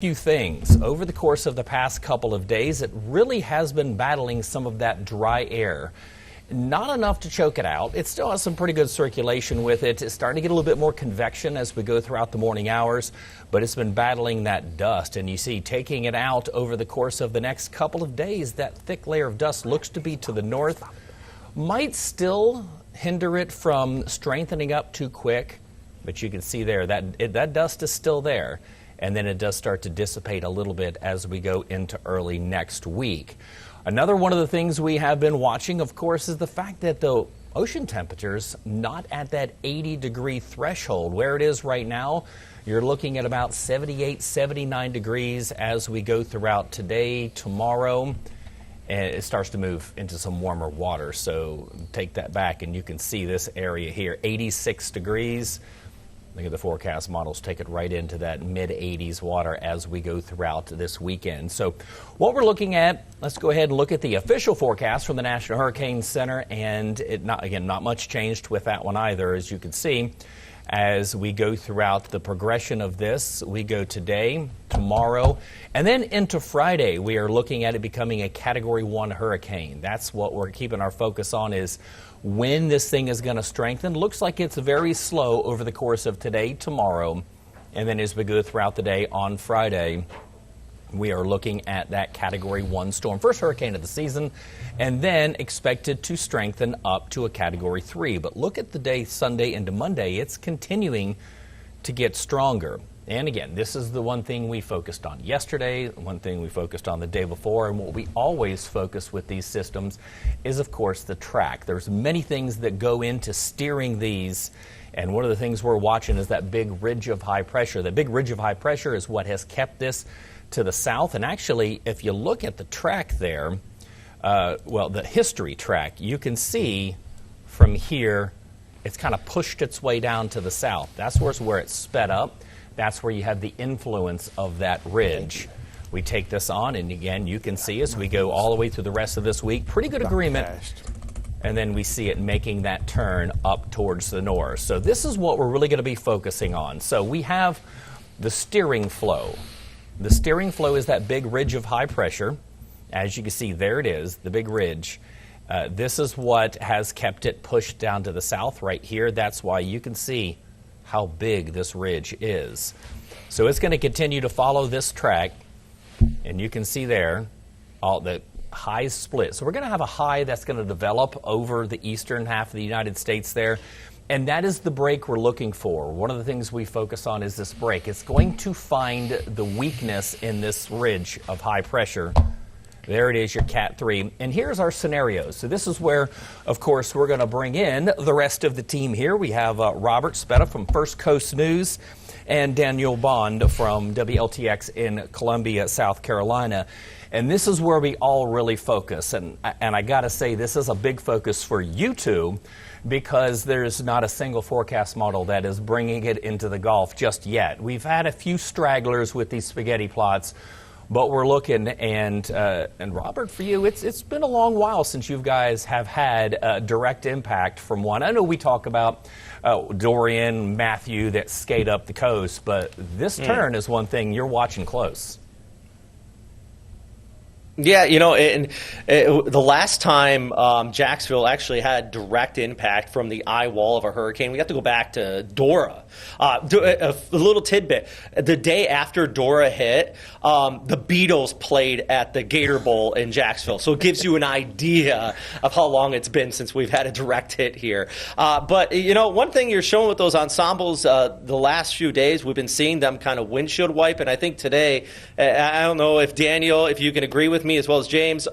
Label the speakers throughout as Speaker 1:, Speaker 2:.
Speaker 1: Few things. Over the course of the past couple of days, it really has been battling some of that dry air. Not enough to choke it out. It still has some pretty good circulation with it. It's starting to get a little bit more convection as we go throughout the morning hours, but it's been battling that dust. And you see, taking it out over the course of the next couple of days, that thick layer of dust looks to be to the north. Might still hinder it from strengthening up too quick, but you can see there that dust is still there. And then it does start to dissipate a little bit as we go into early next week. Another one of the things we have been watching, of course, is the fact that the ocean temperatures not at that 80-degree threshold. Where it is right now, you're looking at about 78, 79 degrees as we go throughout today, tomorrow, and it starts to move into some warmer water. So take that back and you can see this area here, 86 degrees. Look at the forecast models, take it right into that mid-80s water as we go throughout this weekend. So what we're looking at, let's go ahead and look at the official forecast from the National Hurricane Center, and not much changed with that one either, as you can see. As we go throughout the progression of this, we go today, tomorrow, and then into Friday, we are looking at it becoming a Category 1 hurricane. That's what we're keeping our focus on, is when this thing is going to strengthen. Looks like it's very slow over the course of today, tomorrow, and then as we go throughout the day on Friday, we are looking at that Category 1 storm, first hurricane of the season, and then expected to strengthen up to a Category 3. But look at the day Sunday into Monday, it's continuing to get stronger. And again, this is the one thing we focused on yesterday, one thing we focused on the day before, and what we always focus with these systems is, of course, the track. There's many things that go into steering these, and one of the things we're watching is that big ridge of high pressure. The big ridge of high pressure is what has kept this to the south, and actually, if you look at the track there, the history track, you can see from here, it's kind of pushed its way down to the south. That's where it's sped up. That's where you have the influence of that ridge. We take this on, and again, you can see as we go all the way through the rest of this week, pretty good agreement. And then we see it making that turn up towards the north. So this is what we're really going to be focusing on. So we have the steering flow. The steering flow is that big ridge of high pressure. As you can see, there it is, the big ridge. This is what has kept it pushed down to the south right here. That's why you can see how big this ridge is. So it's going to continue to follow this track, and you can see there all the highs split. So we're going to have a high that's going to develop over the eastern half of the United States there, and that is the break we're looking for. One of the things we focus on is this break. It's going to find the weakness in this ridge of high pressure. There it is, your Cat 3. And here's our scenarios. So this is where, of course, we're going to bring in the rest of the team here. We have Robert Speta from First Coast News and Daniel Bond from WLTX in Columbia, South Carolina. And this is where we all really focus. And I got to say, this is a big focus for you two, because there's not a single forecast model that is bringing it into the Gulf just yet. We've had a few stragglers with these spaghetti plots, but we're looking, and Robert, for you, it's been a long while since you guys have had a direct impact from one. I know we talk about Dorian, Matthew that skate up the coast, but this turn is one thing you're watching close.
Speaker 2: Yeah, the last time Jacksonville actually had direct impact from the eye wall of a hurricane, we have to go back to Dora. A little tidbit. The day after Dora hit, the Beatles played at the Gator Bowl in Jacksonville. So it gives you an idea of how long it's been since we've had a direct hit here. But, one thing you're showing with those ensembles the last few days, we've been seeing them kind of windshield wipe. And I think today, I don't know if Daniel, if you can agree with me as well as James,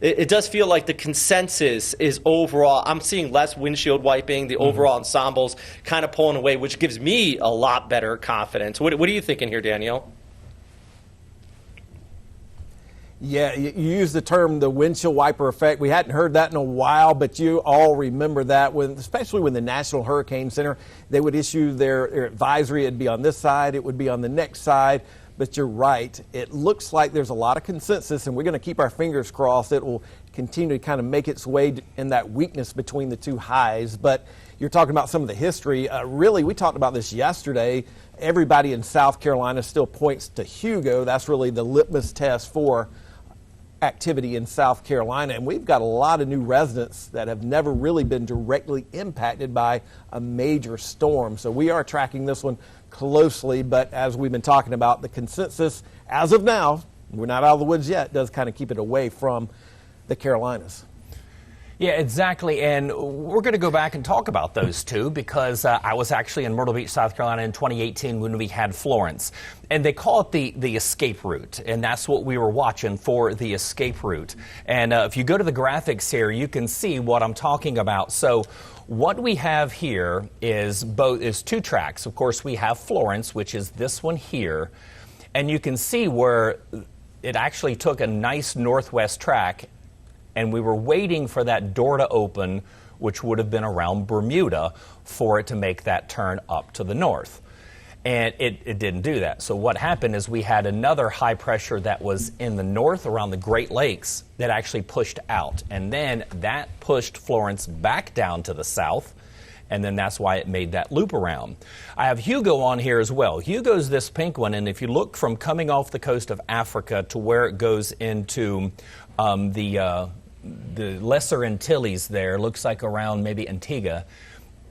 Speaker 2: it does feel like the consensus is overall, I'm seeing less windshield wiping, the overall ensembles kind of pulling away, which gives me a lot better confidence. What are you thinking here, Daniel?
Speaker 3: Yeah, you use the term the windshield wiper effect. We hadn't heard that in a while, but you all remember that, especially when the National Hurricane Center, they would issue their advisory. It'd be on this side, it would be on the next side. But you're right. It looks like there's a lot of consensus, and we're going to keep our fingers crossed it will continue to kind of make its way in that weakness between the two highs. But you're talking about some of the history. Really, we talked about this yesterday. Everybody in South Carolina still points to Hugo. That's really the litmus test for activity in South Carolina, and we've got a lot of new residents that have never really been directly impacted by a major storm. So we are tracking this one closely, but as we've been talking about, the consensus as of now, we're not out of the woods yet, does kind of keep it away from the Carolinas.
Speaker 1: Yeah, exactly, and we're going to go back and talk about those two because I was actually in Myrtle Beach, South Carolina in 2018 when we had Florence, and they call it the escape route, and that's what we were watching for, the escape route. And if you go to the graphics here, you can see what I'm talking about. So what we have here is two tracks. Of course, we have Florence, which is this one here, and you can see where it actually took a nice northwest track, and we were waiting for that door to open, which would have been around Bermuda, for it to make that turn up to the north. And it didn't do that. So what happened is we had another high pressure that was in the north around the Great Lakes that actually pushed out. And then that pushed Florence back down to the south. And then that's why it made that loop around. I have Hugo on here as well. Hugo's this pink one, and if you look from coming off the coast of Africa to where it goes into the Lesser Antilles there, looks like around maybe Antigua,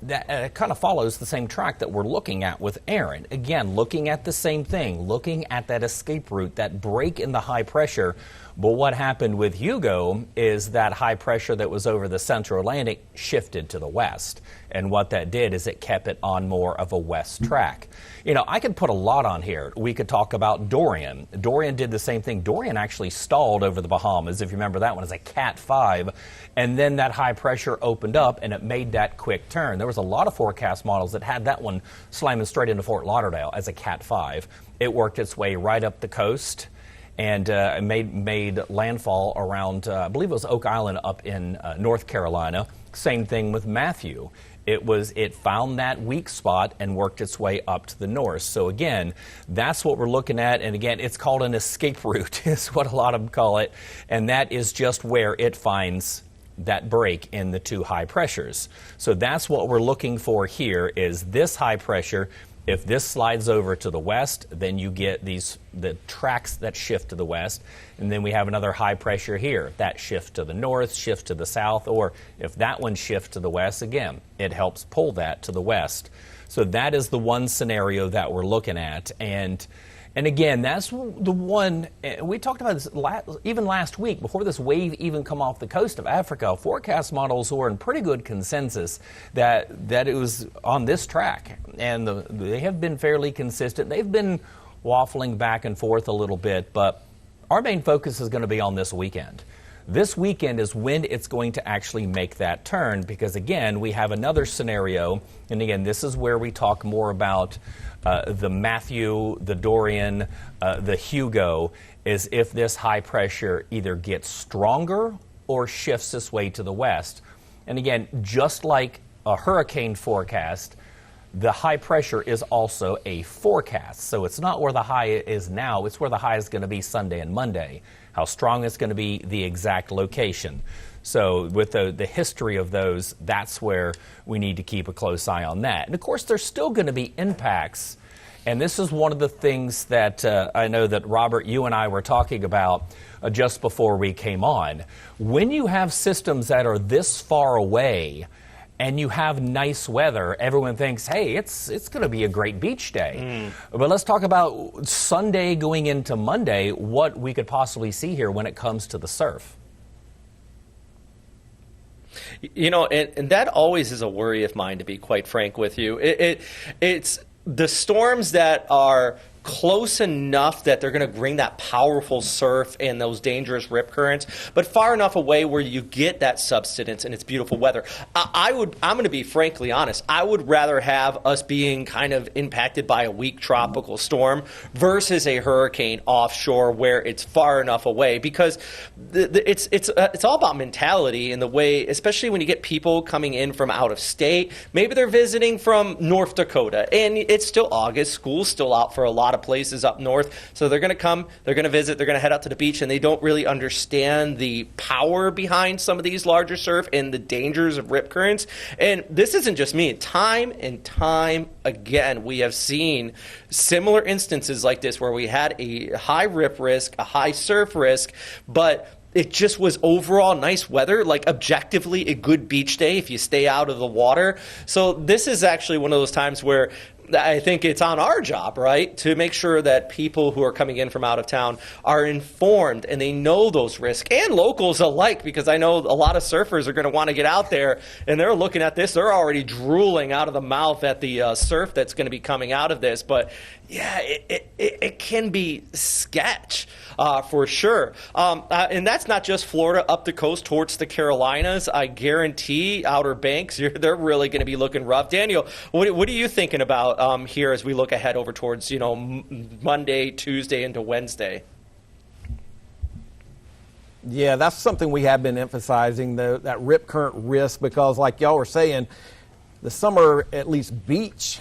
Speaker 1: that kind of follows the same track that we're looking at with Erin. Again, looking at the same thing, looking at that escape route, that break in the high pressure. But what happened with Hugo is that high pressure that was over the Central Atlantic shifted to the west. And what that did is it kept it on more of a west track. You know, I could put a lot on here. We could talk about Dorian. Dorian did the same thing. Dorian actually stalled over the Bahamas, if you remember that one, as a Cat 5. And then that high pressure opened up and it made that quick turn. There was a lot of forecast models that had that one slamming straight into Fort Lauderdale as a Cat 5. It worked its way right up the coast and made landfall around, I believe it was Oak Island up in North Carolina. Same thing with Matthew. It found that weak spot and worked its way up to the north. So again, that's what we're looking at. And again, it's called an escape route is what a lot of them call it. And that is just where it finds that break in the two high pressures. So that's what we're looking for here is this high pressure. If this slides over to the west, then you get the tracks that shift to the west, and then we have another high pressure here. That shift to the north, shift to the south, or if that one shifts to the west, again, it helps pull that to the west. So that is the one scenario that we're looking at. And again, that's the one, we talked about this even last week, before this wave even come off the coast of Africa, forecast models were in pretty good consensus that it was on this track. And they have been fairly consistent. They've been waffling back and forth a little bit, but our main focus is going to be on this weekend. This weekend is when it's going to actually make that turn because, again, we have another scenario. And, again, this is where we talk more about the Matthew, the Dorian, the Hugo, is if this high pressure either gets stronger or shifts its way to the west. And, again, just like a hurricane forecast, the high pressure is also a forecast. So it's not where the high is now, it's where the high is going to be Sunday and Monday. How strong it's going to be, the exact location. So with the history of those, that's where we need to keep a close eye on that. And of course, there's still going to be impacts. And this is one of the things that I know that Robert, you and I were talking about just before we came on. When you have systems that are this far away, and you have nice weather, everyone thinks, hey, it's going to be a great beach day. But let's talk about Sunday going into Monday, what we could possibly see here when it comes to the surf.
Speaker 2: You know, and that always is a worry of mine, to be quite frank with you. It's the storms that are close enough that they're going to bring that powerful surf and those dangerous rip currents, but far enough away where you get that subsidence and it's beautiful weather. I'm going to be frankly honest. I would rather have us being kind of impacted by a weak tropical storm versus a hurricane offshore where it's far enough away, because it's all about mentality and the way, especially when you get people coming in from out of state. Maybe they're visiting from North Dakota, and it's still August. School's still out for a lot lot of places up north. So they're going to come, they're going to visit, they're going to head out to the beach, and they don't really understand the power behind some of these larger surf and the dangers of rip currents. And this isn't just me. Time and time again, we have seen similar instances like this where we had a high rip risk, a high surf risk, but it just was overall nice weather, like objectively a good beach day if you stay out of the water. So this is actually one of those times where I think it's on our job, right, to make sure that people who are coming in from out of town are informed and they know those risks, and locals alike, because I know a lot of surfers are going to want to get out there and they're looking at this. They're already drooling out of the mouth at the surf that's going to be coming out of this. But yeah, it can be sketch for sure. And that's not just Florida up the coast towards the Carolinas. I guarantee Outer Banks, they're really going to be looking rough. Daniel, what are you thinking about here as we look ahead over towards, Monday, Tuesday into Wednesday?
Speaker 3: Yeah, that's something we have been emphasizing, that rip current risk, because like y'all were saying, the summer, at least beach,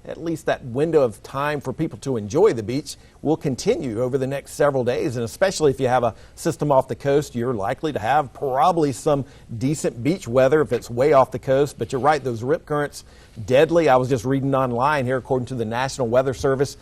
Speaker 3: at least that window of time for people to enjoy the beach will continue over the next several days. And especially if you have a system off the coast, you're likely to have probably some decent beach weather if it's way off the coast. But you're right, those rip currents, deadly. I was just reading online here, according to the National Weather Service,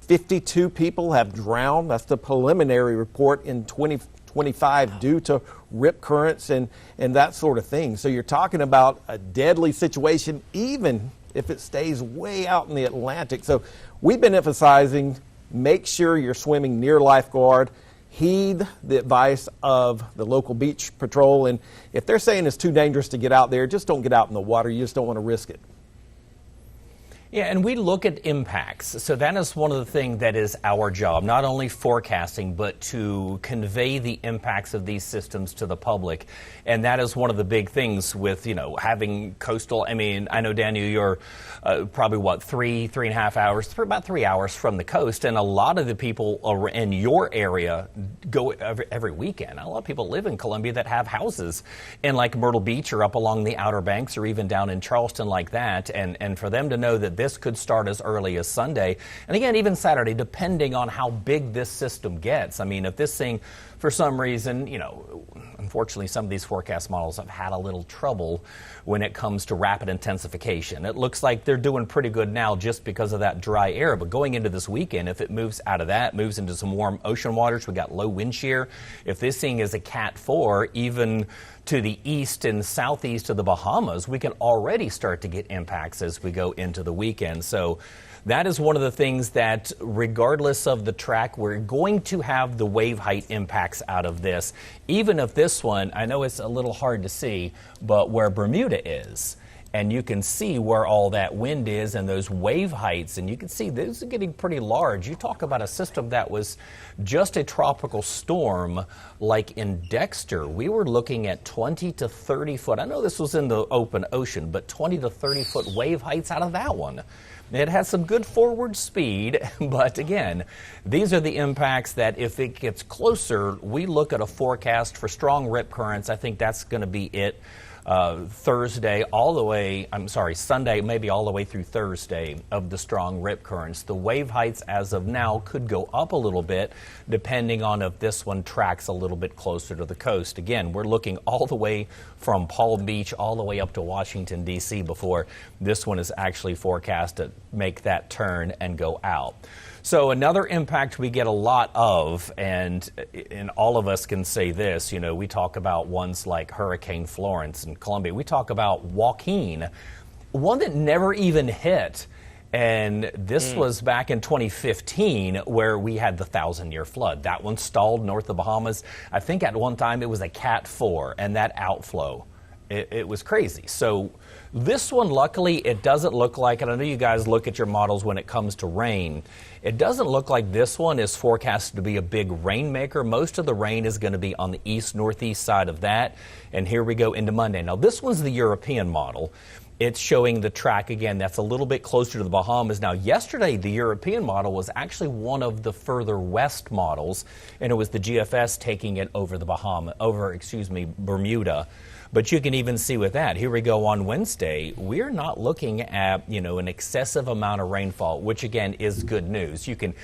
Speaker 3: 52 people have drowned. That's the preliminary report in 2025 due to rip currents and that sort of thing. So you're talking about a deadly situation, even if it stays way out in the Atlantic. So we've been emphasizing, make sure you're swimming near lifeguard, heed the advice of the local beach patrol, and if they're saying it's too dangerous to get out there, just don't get out in the water. You just don't want to risk it.
Speaker 1: Yeah, and we look at impacts. So that is one of the things that is our job, not only forecasting, but to convey the impacts of these systems to the public. And that is one of the big things with, having coastal. I mean, I know, Daniel, you're probably, about 3.5 hours from the coast. And a lot of the people in your area go every weekend. A lot of people live in Columbia that have houses in like Myrtle Beach or up along the Outer Banks or even down in Charleston like that. And for them to know that this could start as early as Sunday, and again, even Saturday, depending on how big this system gets. I mean, if this thing, for some reason, unfortunately, some of these forecast models have had a little trouble when it comes to rapid intensification. It looks like they're doing pretty good now just because of that dry air, but going into this weekend, if it moves out of that, moves into some warm ocean waters, we got low wind shear. If this thing is a Cat 4, even to the east and southeast of the Bahamas, we can already start to get impacts as we go into the weekend. So that is one of the things that, regardless of the track, we're going to have the wave height impacts out of this. Even if this one, I know it's a little hard to see, but where Bermuda is, and you can see where all that wind is and those wave heights, and you can see those are getting pretty large. You talk about a system that was just a tropical storm like in Dexter. We were looking at 20 to 30 foot. I know this was in the open ocean, but 20 to 30 foot wave heights out of that one. It has some good forward speed, but again, these are the impacts that if it gets closer, we look at a forecast for strong rip currents. I think that's going to be it. Sunday, maybe all the way through Thursday of the strong rip currents. The wave heights as of now could go up a little bit depending on if this one tracks a little bit closer to the coast. Again, we're looking all the way from Palm Beach all the way up to Washington, D.C. before this one is actually forecast to make that turn and go out. So another impact we get a lot of, and all of us can say this, we talk about ones like Hurricane Florence in Columbia. We talk about Joaquin, one that never even hit. And this was back in 2015 where we had the 1,000-year flood. That one stalled north of the Bahamas. I think at one time it was a Cat 4, and that outflow, it was crazy. So this one, luckily, it doesn't look like, and I know you guys look at your models when it comes to rain, it doesn't look like this one is forecasted to be a big rainmaker. Most of the rain is going to be on the east-northeast side of that. And here we go into Monday. Now, this one's the European model. It's showing the track again that's a little bit closer to the Bahamas. Now, yesterday, the European model was actually one of the further west models, and it was the GFS taking it over the Bermuda. But you can even see with that, here we go on Wednesday, we're not looking at, an excessive amount of rainfall, which again is good news. You can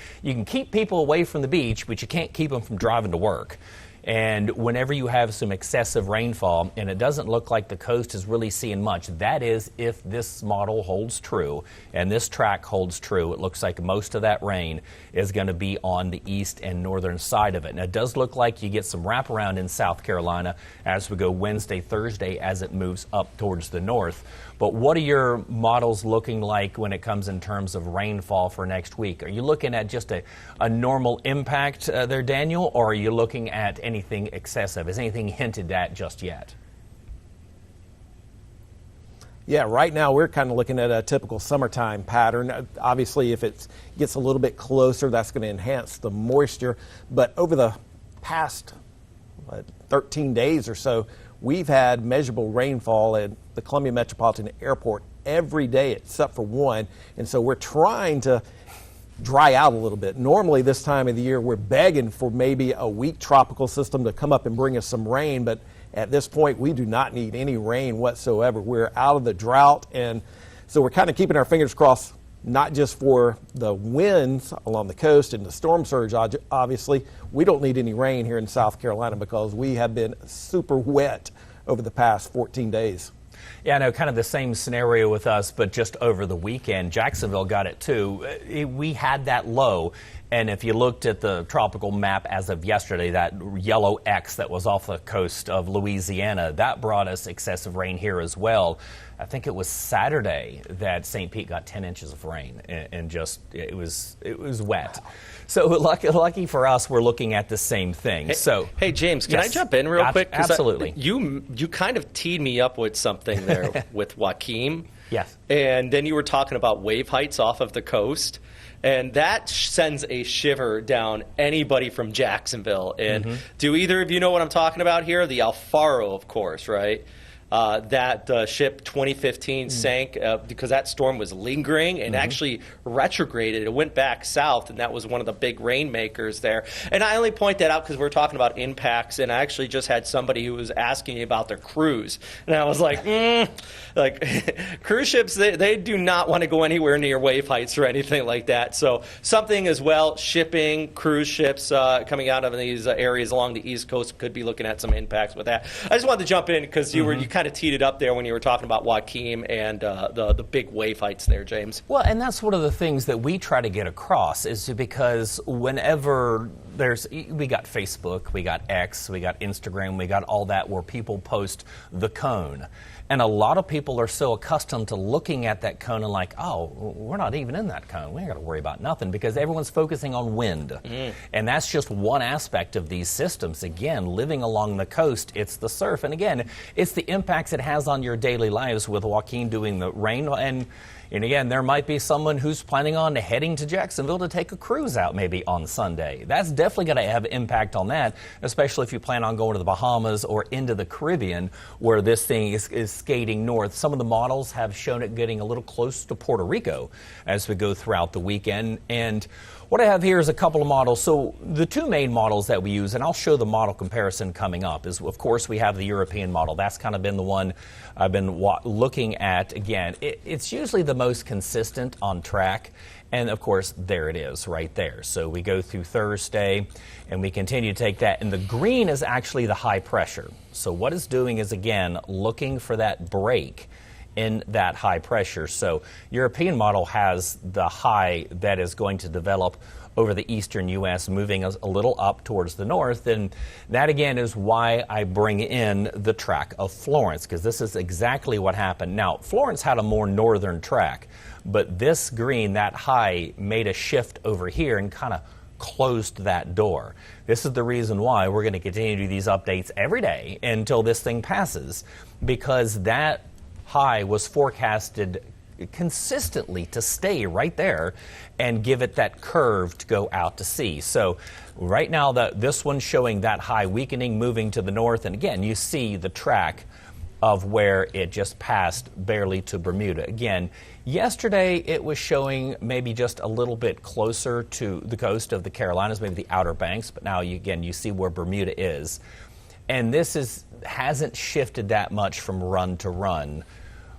Speaker 1: keep people away from the beach, but you can't keep them from driving to work. And whenever you have some excessive rainfall, and it doesn't look like the coast is really seeing much, that is if this model holds true and this track holds true, it looks like most of that rain is going to be on the east and northern side of it. And it does look like you get some wraparound in South Carolina as we go Wednesday, Thursday, as it moves up towards the north. But what are your models looking like when it comes in terms of rainfall for next week? Are you looking at just a normal impact there, Daniel, or are you looking at anything excessive? Is anything hinted at just yet?
Speaker 3: Yeah, right now we're kind of looking at a typical summertime pattern. Obviously, if it gets a little bit closer, that's going to enhance the moisture. But over the past 13 days or so, we've had measurable rainfall at the Columbia Metropolitan Airport every day except for one. And so we're trying to dry out a little bit. Normally this time of the year, we're begging for maybe a weak tropical system to come up and bring us some rain. But at this point, we do not need any rain whatsoever. We're out of the drought. And so we're kind of keeping our fingers crossed, not just for the winds along the coast and the storm surge, obviously. We don't need any rain here in South Carolina because we have been super wet over the past 14 days.
Speaker 1: Yeah, no, kind of the same scenario with us, but just over the weekend. Jacksonville got it too. We had that low. And if you looked at the tropical map as of yesterday, that yellow X that was off the coast of Louisiana, that brought us excessive rain here as well. I think it was Saturday that St. Pete got 10 inches of rain, and just it was wet. So lucky for us, we're looking at the same thing.
Speaker 2: Hey James, can I jump in real quick?
Speaker 1: Absolutely.
Speaker 2: You kind of teed me up with something there with Joaquin.
Speaker 1: Yes.
Speaker 2: And then you were talking about wave heights off of the coast. And that sends a shiver down anybody from Jacksonville. And do either of you know what I'm talking about here? The Alfaro, of course, right? That ship 2015 sank because that storm was lingering and actually retrograded. It went back south, and that was one of the big rainmakers there. And I only point that out because we're talking about impacts, and I actually just had somebody who was asking me about their cruise. And I was like, cruise ships, they do not want to go anywhere near wave heights or anything like that. So something as well, shipping, cruise ships coming out of these areas along the East Coast could be looking at some impacts with that. I just wanted to jump in because you kind of teed it up there when you were talking about Joaquin and the big wave heights there, James.
Speaker 1: Well, and that's one of the things that we try to get across is because whenever we got Facebook, we got X, we got Instagram, we got all that where people post the cone. And a lot of people are so accustomed to looking at that cone and like, oh, we're not even in that cone. We ain't got to worry about nothing because everyone's focusing on wind. And that's just one aspect of these systems. Again, living along the coast, it's the surf. And again, it's the impacts it has on your daily lives with Joaquin doing the rain. And again, there might be someone who's planning on heading to Jacksonville to take a cruise out maybe on Sunday. That's definitely going to have an impact on that, especially if you plan on going to the Bahamas or into the Caribbean where this thing is skating north. Some of the models have shown it getting a little close to Puerto Rico as we go throughout the weekend. And what I have here is a couple of models. So the two main models that we use, and I'll show the model comparison coming up, is of course we have the European model. That's kind of been the one I've been looking at. Again, it's usually the most consistent on track. And of course, there it is right there. So we go through Thursday and we continue to take that. And the green is actually the high pressure. So what it's doing is, again, looking for that break in that high pressure. So European model has the high that is going to develop over the eastern U.S., moving us a little up towards the north. And that, again, is why I bring in the track of Florence, because this is exactly what happened. Now, Florence had a more northern track, but this green, that high, made a shift over here and kind of closed that door. This is the reason why we're going to continue to do these updates every day until this thing passes, because that high was forecasted consistently to stay right there and give it that curve to go out to sea. So right now this one's showing that high weakening, moving to the north, and again you see the track of where it just passed barely to Bermuda. Again, yesterday it was showing maybe just a little bit closer to the coast of the Carolinas, maybe the Outer Banks, but now you see where Bermuda is. And this hasn't shifted that much from run to run.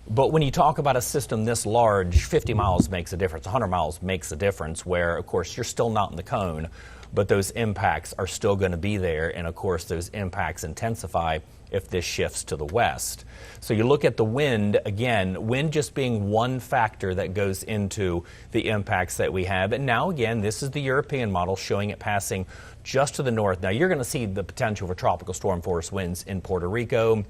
Speaker 1: But when you talk about a system this large, 50 miles makes a difference, 100 miles makes a difference, where, of course, you're still not in the cone, but those impacts are still going to be there. And, of course, those impacts intensify if this shifts to the west. So you look at the wind, again, wind just being one factor that goes into the impacts that we have. And now, again, this is the European model showing it passing just to the north. Now, you're going to see the potential for tropical storm force winds in Puerto Rico,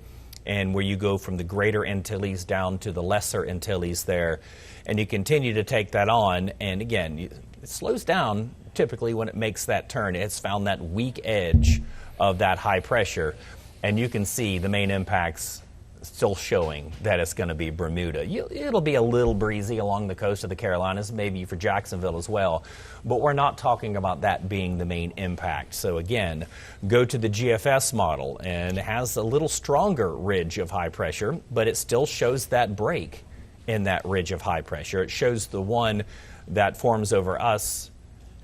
Speaker 1: and where you go from the greater Antilles down to the lesser Antilles there. And you continue to take that on. And again, it slows down typically when it makes that turn. It's found that weak edge of that high pressure. And you can see the main impacts still showing that it's going to be Bermuda. It'll be a little breezy along the coast of the Carolinas, maybe for Jacksonville as well, but we're not talking about that being the main impact. So again, go to the GFS model, and it has a little stronger ridge of high pressure, but it still shows that break in that ridge of high pressure. It shows the one that forms over us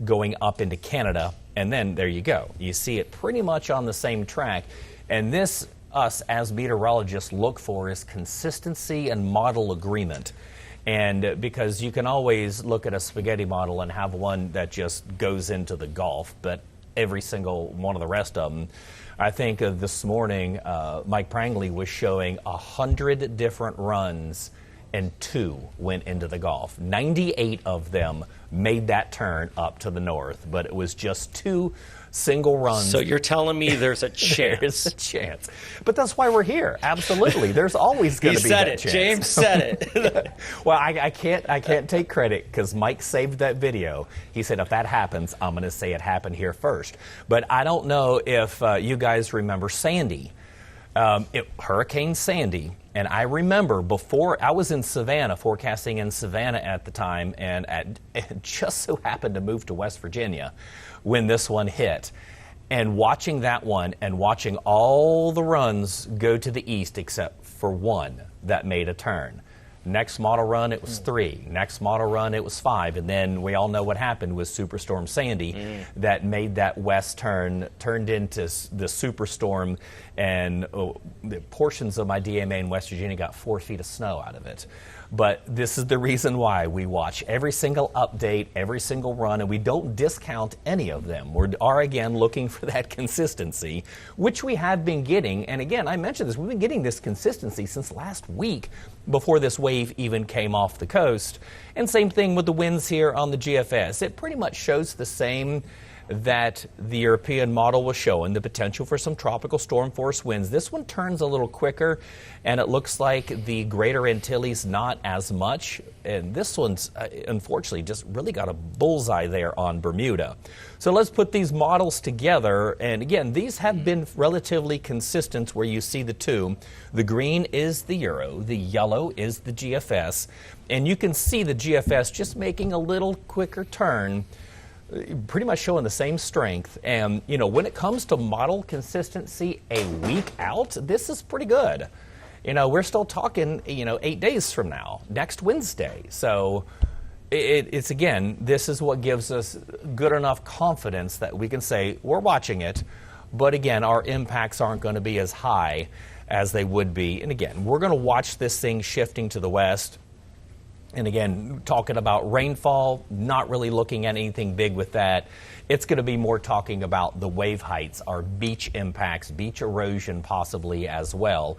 Speaker 1: going up into Canada, and then there you go. You see it pretty much on the same track, and this us as meteorologists look for is consistency and model agreement. And because you can always look at a spaghetti model and have one that just goes into the Gulf, but every single one of the rest of them, I think this morning Mike Prangley was showing 100 different runs and 2 went into the Gulf. 98 of them made that turn up to the north, but it was just 2 single runs.
Speaker 2: So you're telling me there's a chance?
Speaker 1: There's a chance. But that's why we're here. Absolutely. There's always going to be that chance.
Speaker 2: He said it. James said it.
Speaker 1: Well, I can't take credit because Mike saved that video. He said, if that happens, I'm going to say it happened here first. But I don't know if you guys remember Sandy. Hurricane Sandy. And I remember before, I was in Savannah, forecasting in Savannah at the time, and it just so happened to move to West Virginia when this one hit. And watching that one and watching all the runs go to the east except for one that made a turn. Next model run, it was 3. Next model run, it was 5. And then we all know what happened with Superstorm Sandy that made that west turn, turned into the superstorm, and the portions of my DMA in West Virginia got 4 feet of snow out of it. But this is the reason why we watch every single update, every single run, and we don't discount any of them. We are, again, looking for that consistency, which we have been getting. And again, I mentioned this, we've been getting this consistency since last week before this wave even came off the coast. And same thing with the winds here on the GFS. It pretty much shows the same that the European model was showing, the potential for some tropical storm force winds. This one turns a little quicker, and it looks like the greater Antilles not as much. And this one's unfortunately just really got a bullseye there on Bermuda. So let's put these models together. And again, these have been relatively consistent where you see the 2. The green is the Euro, the yellow is the GFS. And you can see the GFS just making a little quicker turn, pretty much showing the same strength. And, you know, when it comes to model consistency a week out, this is pretty good. You know, we're still talking, 8 days from now, next Wednesday. So it's again, this is what gives us good enough confidence that we can say we're watching it. But again, our impacts aren't going to be as high as they would be. And again, we're going to watch this thing shifting to the west. And again, talking about rainfall, not really looking at anything big with that. It's going to be more talking about the wave heights, our beach impacts, beach erosion possibly as well.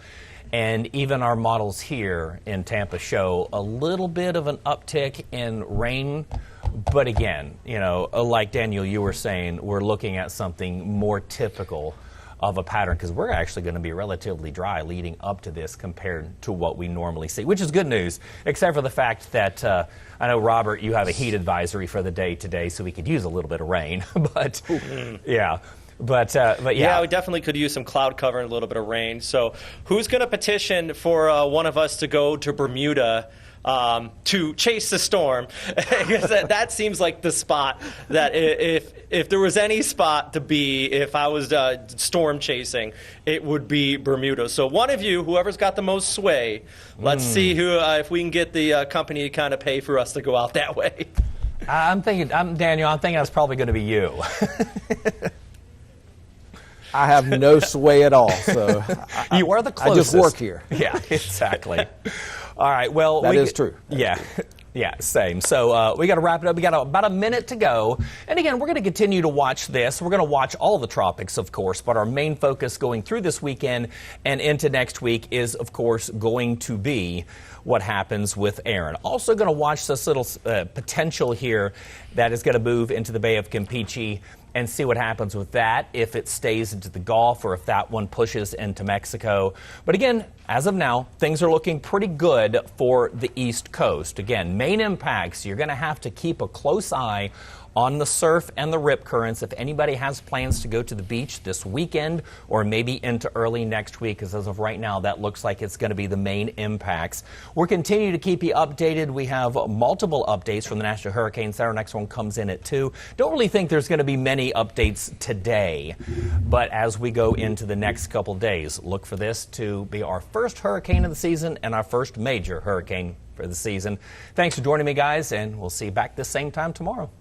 Speaker 1: And even our models here in Tampa show a little bit of an uptick in rain. But again, like Daniel, you were saying, we're looking at something more typical of a pattern, because we're actually going to be relatively dry leading up to this compared to what we normally see, which is good news, except for the fact that I know, Robert, you have a heat advisory for the day today, so we could use a little bit of rain. But yeah. But
Speaker 2: yeah, we definitely could use some cloud cover and a little bit of rain. So who's going to petition for one of us to go to Bermuda to chase the storm. Because that seems like the spot that if there was any spot to be, if I was storm chasing, it would be Bermuda. So one of you, whoever's got the most sway, let's see who if we can get the company to kind of pay for us to go out that way.
Speaker 1: Daniel, I'm thinking that's probably going to be you.
Speaker 3: I have no sway at all, so
Speaker 1: you are the closest.
Speaker 3: I just work here.
Speaker 1: Yeah, exactly. All right, well,
Speaker 3: that is true.
Speaker 1: Yeah. Yeah, same. So we got to wrap it up. We got about a minute to go. And again, we're going to continue to watch this. We're going to watch all the tropics, of course, but our main focus going through this weekend and into next week is, of course, going to be what happens with Erin. Also going to watch this little potential here that is going to move into the Bay of Campeche and see what happens with that, if it stays into the Gulf or if that one pushes into Mexico. But again, as of now, things are looking pretty good for the East Coast. Again, main impacts, you're going to have to keep a close eye on the surf and the rip currents. If anybody has plans to go to the beach this weekend or maybe into early next week, because as of right now, that looks like it's going to be the main impacts. We'll continue to keep you updated. We have multiple updates from the National Hurricane Center. Next one comes in at 2. Don't really think there's going to be many updates today, but as we go into the next couple days, look for this to be our first hurricane of the season and our first major hurricane for the season. Thanks for joining me, guys, and we'll see you back this same time tomorrow.